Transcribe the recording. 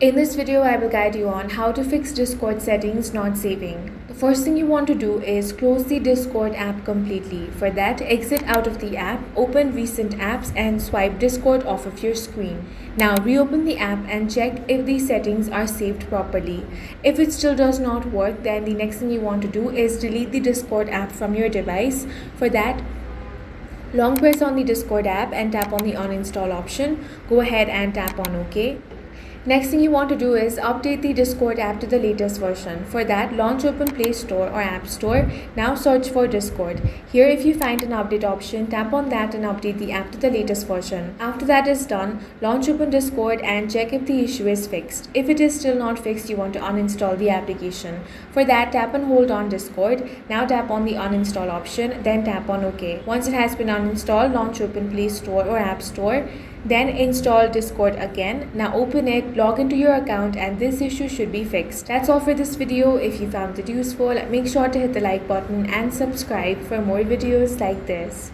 In this video, I will guide you on how to fix Discord settings not saving. The first thing you want to do is close the Discord app completely. For that, exit out of the app, open recent apps and swipe Discord off of your screen. Now reopen the app and check if the settings are saved properly. If it still does not work, then the next thing you want to do is delete the Discord app from your device. For that, long press on the Discord app and tap on the uninstall option. Go ahead and tap on OK. Next thing you want to do is update the Discord app to the latest version. For that, launch open Play Store or App Store. Now search for Discord. Here, if you find an update option, tap on that and update the app to the latest version. After that is done, launch open Discord and check if the issue is fixed. If it is still not fixed, you want to uninstall the application. For that, tap and hold on Discord. Now tap on the uninstall option, then tap on OK. Once it has been uninstalled, launch open Play Store or App Store. Then install Discord again. Now open it, log into your account, and this issue should be fixed. That's all for this video. If you found it useful, make sure to hit the like button and subscribe for more videos like this.